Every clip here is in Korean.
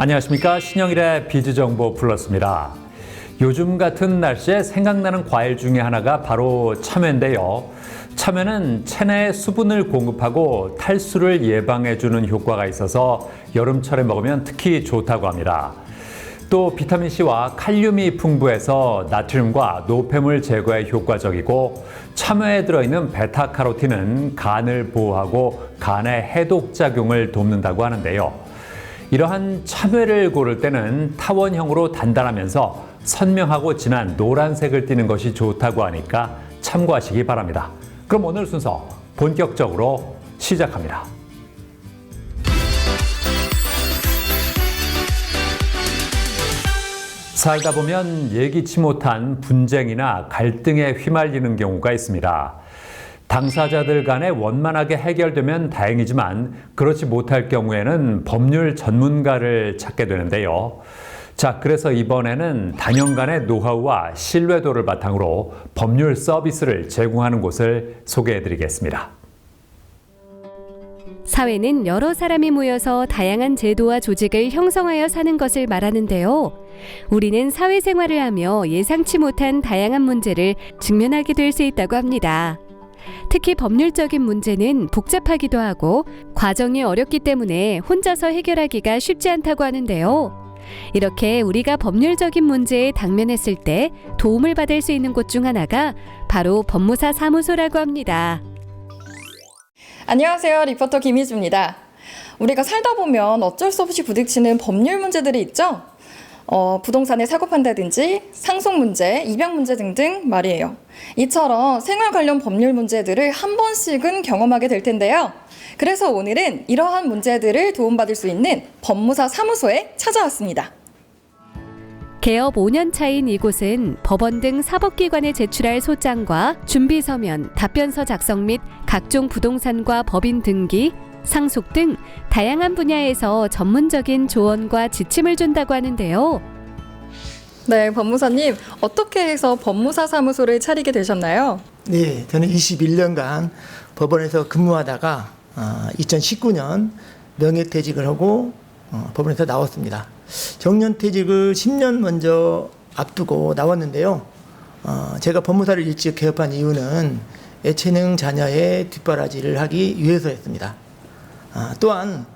안녕하십니까. 신영일의 비즈정보 플러스입니다. 요즘 같은 날씨에 생각나는 과일 중에 하나가 바로 참외인데요. 참외는 체내에 수분을 공급하고 탈수를 예방해주는 효과가 있어서 여름철에 먹으면 특히 좋다고 합니다. 또 비타민C와 칼륨이 풍부해서 나트륨과 노폐물 제거에 효과적이고, 참외에 들어있는 베타카로틴은 간을 보호하고 간의 해독작용을 돕는다고 하는데요. 이러한 참외를 고를 때는 타원형으로 단단하면서 선명하고 진한 노란색을 띠는 것이 좋다고 하니까 참고하시기 바랍니다. 그럼 오늘 순서 본격적으로 시작합니다. 살다 보면 예기치 못한 분쟁이나 갈등에 휘말리는 경우가 있습니다. 당사자들 간에 원만하게 해결되면 다행이지만 그렇지 못할 경우에는 법률 전문가를 찾게 되는데요. 자, 그래서 이번에는 단연간의 노하우와 신뢰도를 바탕으로 법률 서비스를 제공하는 곳을 소개해드리겠습니다. 사회는 여러 사람이 모여서 다양한 제도와 조직을 형성하여 사는 것을 말하는데요. 우리는 사회생활을 하며 예상치 못한 다양한 문제를 직면하게 될 수 있다고 합니다. 특히 법률적인 문제는 복잡하기도 하고 과정이 어렵기 때문에 혼자서 해결하기가 쉽지 않다고 하는데요. 이렇게 우리가 법률적인 문제에 당면했을 때 도움을 받을 수 있는 곳 중 하나가 바로 법무사 사무소라고 합니다. 안녕하세요. 리포터 김희주입니다. 우리가 살다 보면 어쩔 수 없이 부딪히는 법률 문제들이 있죠? 부동산에 사고 판다든지 상속 문제, 입양 문제 등등 말이에요. 이처럼 생활 관련 법률 문제들을 한 번씩은 경험하게 될 텐데요. 그래서 오늘은 이러한 문제들을 도움받을 수 있는 법무사 사무소에 찾아왔습니다. 개업 5년 차인 이곳은 법원 등 사법기관에 제출할 소장과 준비서면, 답변서 작성 및 각종 부동산과 법인 등기, 상속 등 다양한 분야에서 전문적인 조언과 지침을 준다고 하는데요. 네, 법무사님, 어떻게 해서 법무사 사무소를 차리게 되셨나요? 네, 저는 21년간 법원에서 근무하다가 2019년 명예퇴직을 하고 법원에서 나왔습니다. 정년퇴직을 10년 먼저 앞두고 나왔는데요. 제가 법무사를 일찍 개업한 이유는 예체능 자녀의 뒷바라지를 하기 위해서였습니다. 또한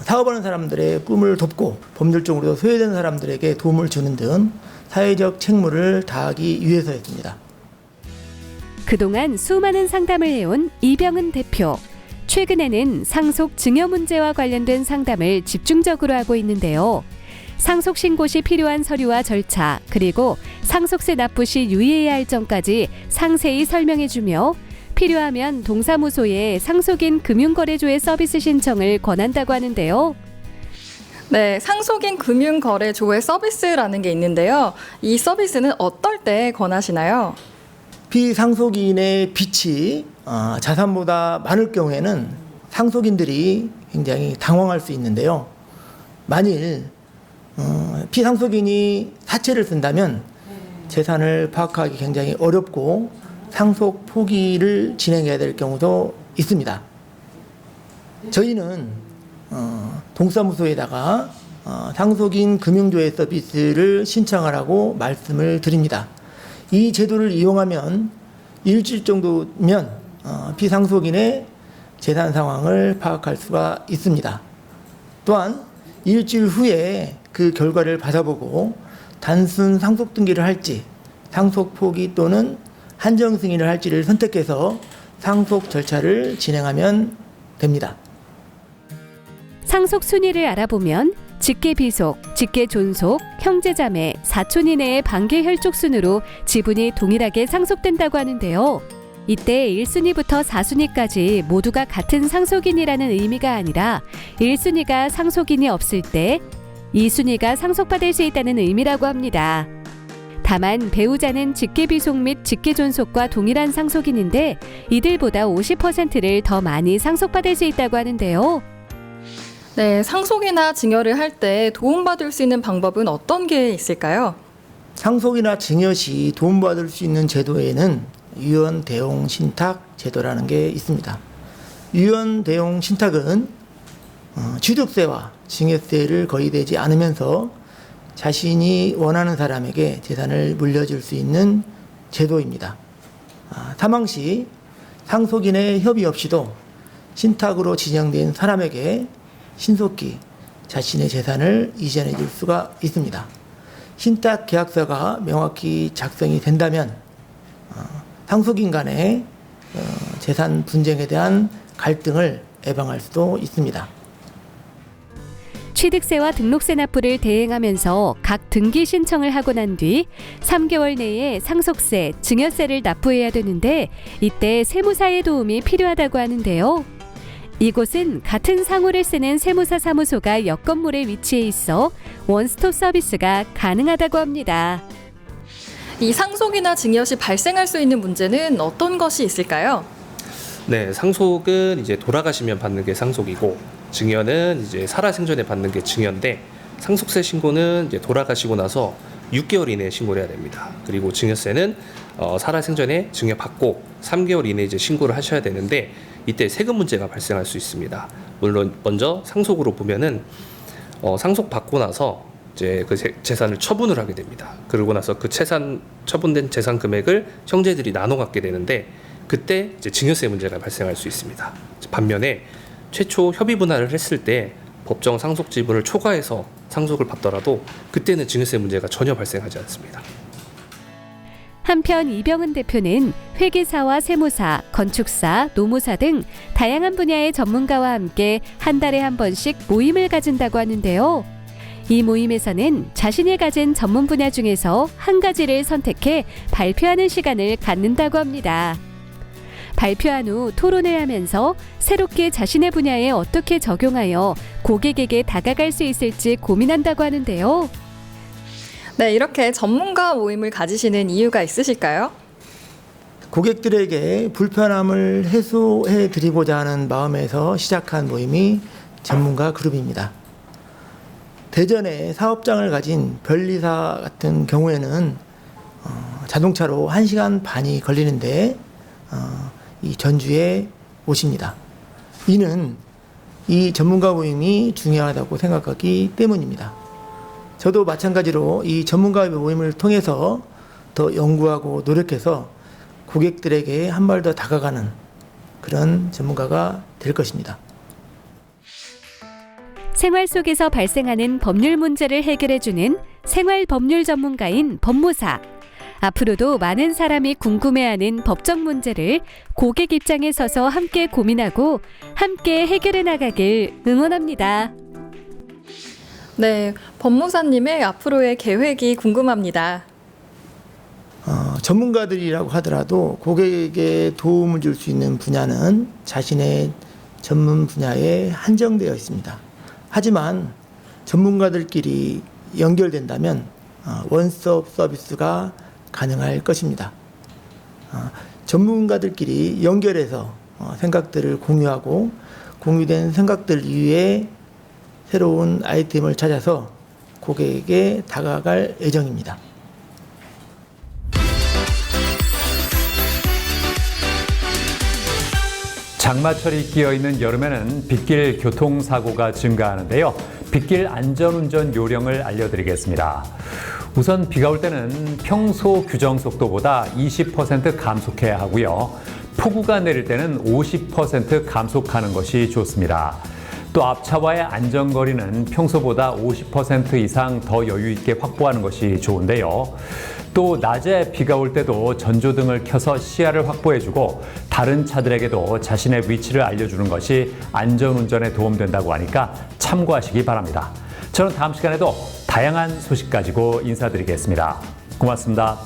사업하는 사람들의 꿈을 돕고 법률적으로 소외된 사람들에게 도움을 주는 등 사회적 책무를 다하기 위해서였습니다. 그동안 수많은 상담을 해온 이병은 대표. 최근에는 상속 증여 문제와 관련된 상담을 집중적으로 하고 있는데요. 상속 신고 시 필요한 서류와 절차, 그리고 상속세 납부 시 유의해야 할 점까지 상세히 설명해주며 필요하면 동사무소에 상속인 금융거래조의 서비스 신청을 권한다고 하는데요. 네, 상속인 금융거래조의 서비스라는 게 있는데요. 이 서비스는 어떨 때 권하시나요? 피상속인의 빚이 자산보다 많을 경우에는 상속인들이 굉장히 당황할 수 있는데요. 만일 피상속인이 사채를 쓴다면 재산을 파악하기 굉장히 어렵고 상속 포기를 진행해야 될 경우도 있습니다. 저희는 동사무소에다가 상속인 금융조회 서비스를 신청하라고 말씀을 드립니다. 이 제도를 이용하면 일주일 정도면 피상속인의 재산 상황을 파악할 수가 있습니다. 또한 일주일 후에 그 결과를 받아보고 단순 상속 등기를 할지 상속 포기 또는 한정 승인을 할지를 선택해서 상속 절차를 진행하면 됩니다. 상속 순위를 알아보면 직계 비속, 직계 존속, 형제자매, 사촌 이내의 반계 혈족 순으로 지분이 동일하게 상속된다고 하는데요. 이때 1순위부터 4순위까지 모두가 같은 상속인이라는 의미가 아니라 1순위가 상속인이 없을 때 2순위가 상속받을 수 있다는 의미라고 합니다. 다만 배우자는 직계비속 및 직계존속과 동일한 상속인인데 이들보다 50%를 더 많이 상속받을 수 있다고 하는데요. 네, 상속이나 증여를 할 때 도움받을 수 있는 방법은 어떤 게 있을까요? 상속이나 증여 시 도움받을 수 있는 제도에는 유언 대용 신탁 제도라는 게 있습니다. 유언 대용 신탁은 취득세와 증여세를 거의 내지 않으면서 자신이 원하는 사람에게 재산을 물려줄 수 있는 제도입니다. 사망 시 상속인의 협의 없이도 신탁으로 지정된 사람에게 신속히 자신의 재산을 이전해 줄 수가 있습니다. 신탁 계약서가 명확히 작성이 된다면 상속인 간의 재산 분쟁에 대한 갈등을 예방할 수도 있습니다. 취득세와 등록세 납부를 대행하면서 각 등기 신청을 하고 난 뒤 3개월 내에 상속세, 증여세를 납부해야 되는데 이때 세무사의 도움이 필요하다고 하는데요. 이곳은 같은 상호를 쓰는 세무사 사무소가 옆 건물에 위치해 있어 원스톱 서비스가 가능하다고 합니다. 이 상속이나 증여 시 발생할 수 있는 문제는 어떤 것이 있을까요? 네, 상속은 이제 돌아가시면 받는 게 상속이고 증여는 이제 살아생전에 받는 게 증여인데 상속세 신고는 이제 돌아가시고 나서 6개월 이내에 신고를 해야 됩니다. 그리고 증여세는 살아생전에 증여받고 3개월 이내에 이제 신고를 하셔야 되는데 이때 세금 문제가 발생할 수 있습니다. 물론 먼저 상속으로 보면은 상속받고 나서 이제 그 재산을 처분을 하게 됩니다. 그러고 나서 그 처분된 재산 금액을 형제들이 나눠 갖게 되는데 그때 이제 증여세 문제가 발생할 수 있습니다. 반면에 최초 협의 분할을 했을 때 법정 상속 지분을 초과해서 상속을 받더라도 그때는 증여세 문제가 전혀 발생하지 않습니다. 한편 이병은 대표는 회계사와 세무사, 건축사, 노무사 등 다양한 분야의 전문가와 함께 한 달에 한 번씩 모임을 가진다고 하는데요. 이 모임에서는 자신이 가진 전문 분야 중에서 한 가지를 선택해 발표하는 시간을 갖는다고 합니다. 발표한 후 토론을 하면서 새롭게 자신의 분야에 어떻게 적용하여 고객에게 다가갈 수 있을지 고민한다고 하는데요. 네, 이렇게 전문가 모임을 가지시는 이유가 있으실까요? 고객들에게 불편함을 해소해 드리고자 하는 마음에서 시작한 모임이 전문가 그룹입니다. 대전에 사업장을 가진 변리사 같은 경우에는 자동차로 1시간 반이 걸리는데 이 전주에 오십니다. 이는 이 전문가 모임이 중요하다고 생각하기 때문입니다. 저도 마찬가지로 이 전문가 모임을 통해서 더 연구하고 노력해서 고객들에게 한 발 더 다가가는 그런 전문가가 될 것입니다. 생활 속에서 발생하는 법률 문제를 해결해주는 생활 법률 전문가인 법무사. 앞으로도 많은 사람이 궁금해하는 법적 문제를 고객 입장에 서서 함께 고민하고 함께 해결해 나가길 응원합니다. 네, 법무사님의 앞으로의 계획이 궁금합니다. 전문가들이라고 하더라도 고객에게 도움을 줄 수 있는 분야는 자신의 전문 분야에 한정되어 있습니다. 하지만 전문가들끼리 연결된다면 원스톱 서비스가 가능할 것입니다. 전문가들끼리 연결해서 생각들을 공유하고 공유된 생각들 이후에 새로운 아이템을 찾아서 고객에게 다가갈 예정입니다. 장마철이 끼어있는 여름에는 빗길 교통사고가 증가하는데요. 빗길 안전운전 요령을 알려드리겠습니다. 우선 비가 올 때는 평소 규정 속도보다 20% 감속해야 하고요. 폭우가 내릴 때는 50% 감속하는 것이 좋습니다. 또 앞차와의 안전거리는 평소보다 50% 이상 더 여유 있게 확보하는 것이 좋은데요. 또 낮에 비가 올 때도 전조등을 켜서 시야를 확보해주고 다른 차들에게도 자신의 위치를 알려주는 것이 안전운전에 도움된다고 하니까 참고하시기 바랍니다. 저는 다음 시간에도 다양한 소식 가지고 인사드리겠습니다. 고맙습니다.